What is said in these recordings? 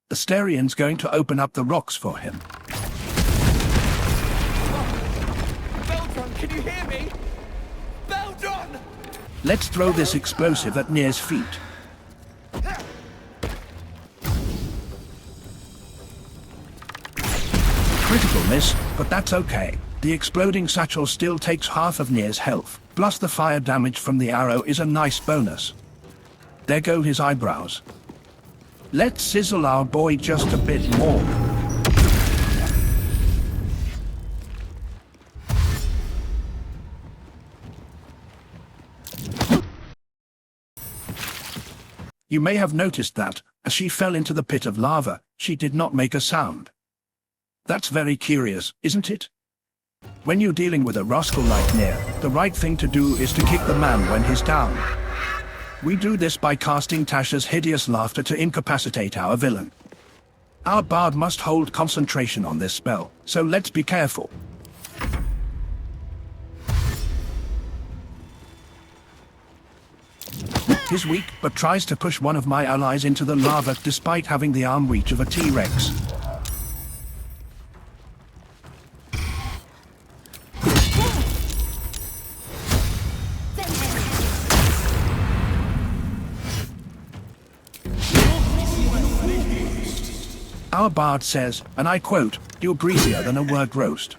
The Styrian's going to open up the rocks for him. Baldur, can you hear me? Baldur! Let's throw this explosive at Nere's feet. Critical miss, but that's okay. The exploding satchel still takes half of Nere's health, plus the fire damage from the arrow is a nice bonus. There go his eyebrows. Let's sizzle our boy just a bit more. You may have noticed that, as she fell into the pit of lava, she did not make a sound. That's very curious, isn't it? When you're dealing with a rascal like Nere, the right thing to do is to kick the man when he's down. We do this by casting Tasha's hideous laughter to incapacitate our villain. Our bard must hold concentration on this spell, so let's be careful. He's weak, but tries to push one of my allies into the lava despite having the arm reach of a T-Rex. Our bard says, and I quote, "You're greasier than a word roast."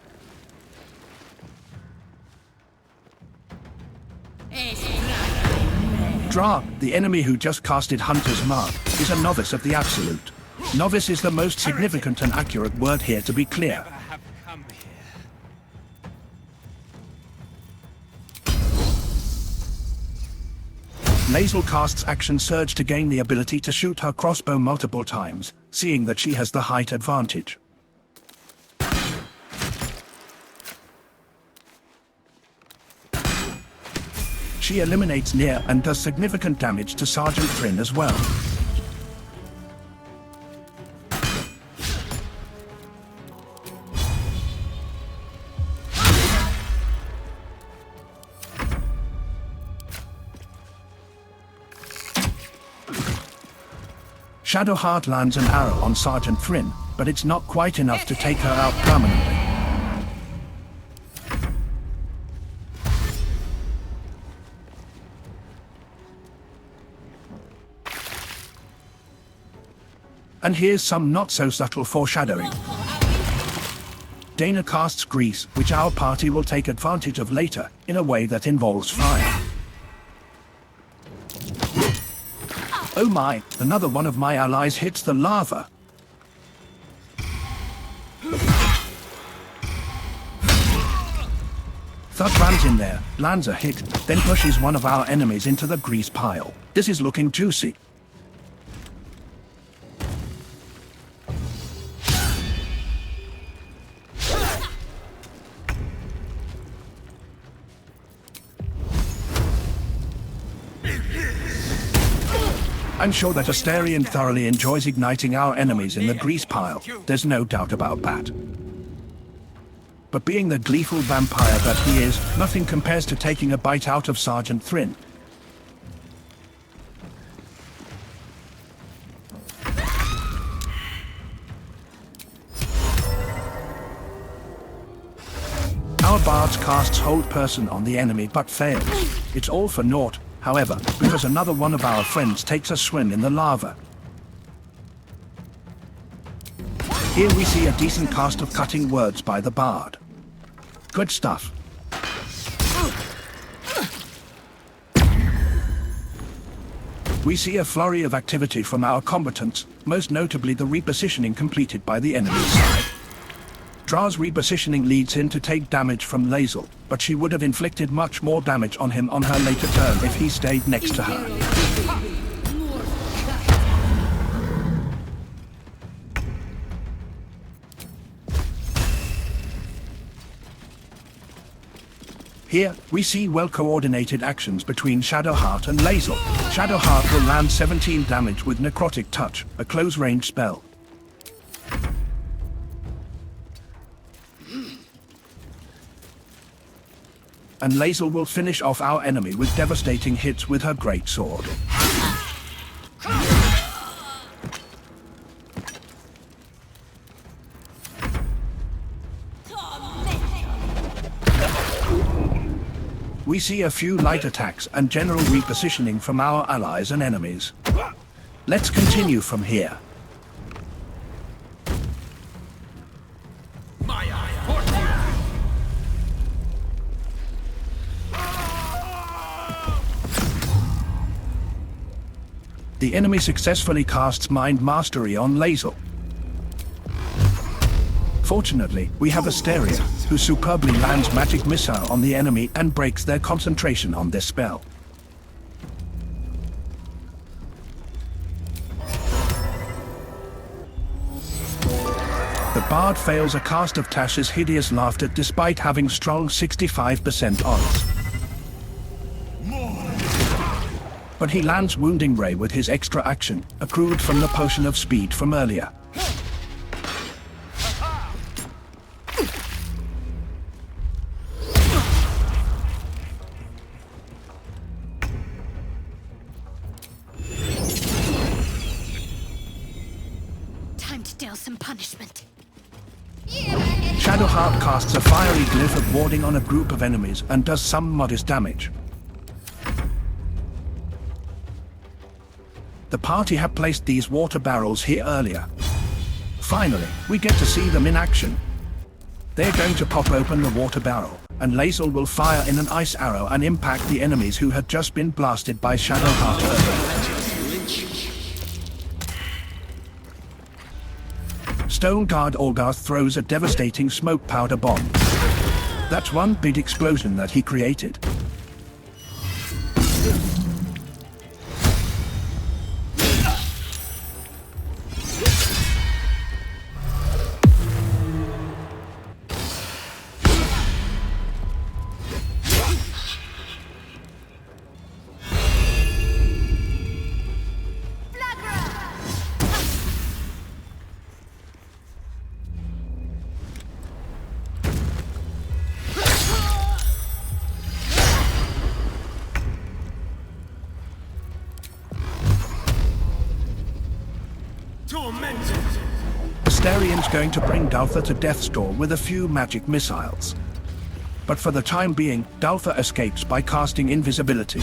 Dra, the enemy who just casted Hunter's Mark, is a novice of the Absolute. Novice is the most significant and accurate word here, to be clear. Lae'zel casts Action Surge to gain the ability to shoot her crossbow multiple times, seeing that she has the height advantage. She eliminates Nere and does significant damage to Sergeant Thryn as well. Shadowheart lands an arrow on Sergeant Thryn, but it's not quite enough to take her out permanently. And here's some not-so-subtle foreshadowing. Dana casts Grease, which our party will take advantage of later, in a way that involves fire. Oh my, another one of my allies hits the lava. Thud runs in there, lands a hit, then pushes one of our enemies into the grease pile. This is looking juicy. I'm sure that Astarion thoroughly enjoys igniting our enemies in the grease pile, there's no doubt about that. But being the gleeful vampire that he is, nothing compares to taking a bite out of Sergeant Thryn. Our bard casts Hold Person on the enemy but fails. It's all for naught, however, because another one of our friends takes a swim in the lava. Here we see a decent cast of Cutting Words by the bard. Good stuff. We see a flurry of activity from our combatants, most notably the repositioning completed by the enemy side. Dra's repositioning leads him to take damage from Lae'zel, but she would have inflicted much more damage on him on her later turn if he stayed next to her. Here, we see well-coordinated actions between Shadowheart and Lae'zel. Shadowheart will land 17 damage with Necrotic Touch, a close-range spell. And Lae'zel will finish off our enemy with devastating hits with her great sword. We see a few light attacks and general repositioning from our allies and enemies. Let's continue from here. The enemy successfully casts Mind Mastery on Lae'zel. Fortunately, we have Asteria, who superbly lands Magic Missile on the enemy and breaks their concentration on this spell. The Bard fails a cast of Tash's Hideous Laughter despite having strong 65% odds. But he lands Wounding Ray with his extra action, accrued from the Potion of Speed from earlier. Time to deal some punishment. Shadowheart casts a fiery glyph of warding on a group of enemies and does some modest damage. The party had placed these water barrels here earlier. Finally, we get to see them in action. They're going to pop open the water barrel, and Lae'zel will fire in an ice arrow and impact the enemies who had just been blasted by Shadowheart earlier. Stone Guard Olgarth throws a devastating smoke powder bomb. That's one big explosion that he created. Asterian's going to bring Daltha to Death's Door with a few magic missiles. But for the time being, Daltha escapes by casting invisibility.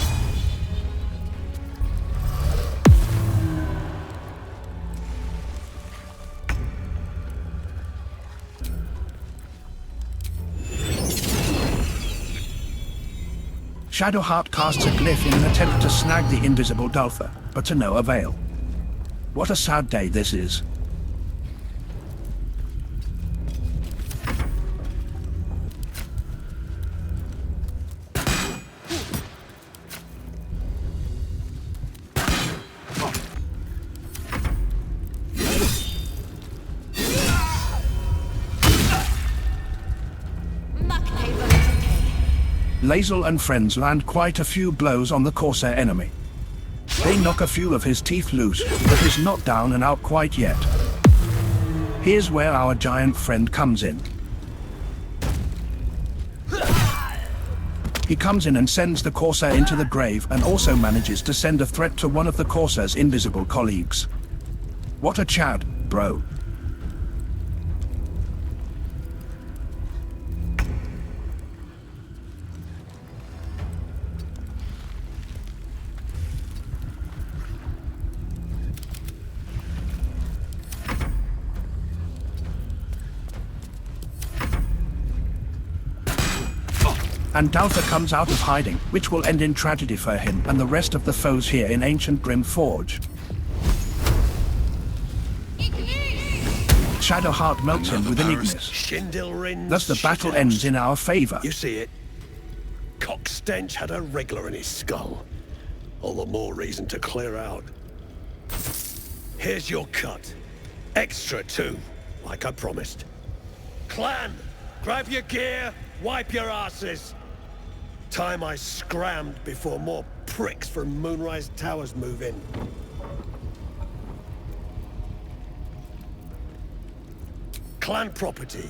Shadowheart casts a glyph in an attempt to snag the invisible Daltha, but to no avail. What a sad day this is. Lae'zel and friends land quite a few blows on the Corsair enemy. They knock a few of his teeth loose, but he's not down and out quite yet. Here's where our giant friend comes in. He comes in and sends the Corsair into the grave and also manages to send a threat to one of the Corsair's invisible colleagues. What a Chad, bro. And Daltha comes out of hiding, which will end in tragedy for him and the rest of the foes here in ancient Grymforge. Shadowheart melts him with an Ignis. Thus the battle ends in our favor. You see it? Cockstench had a wriggler in his skull. All the more reason to clear out. Here's your cut. Extra too, like I promised. Clan, grab your gear, wipe your asses. Time I scrammed before more pricks from Moonrise Towers move in. Clan property.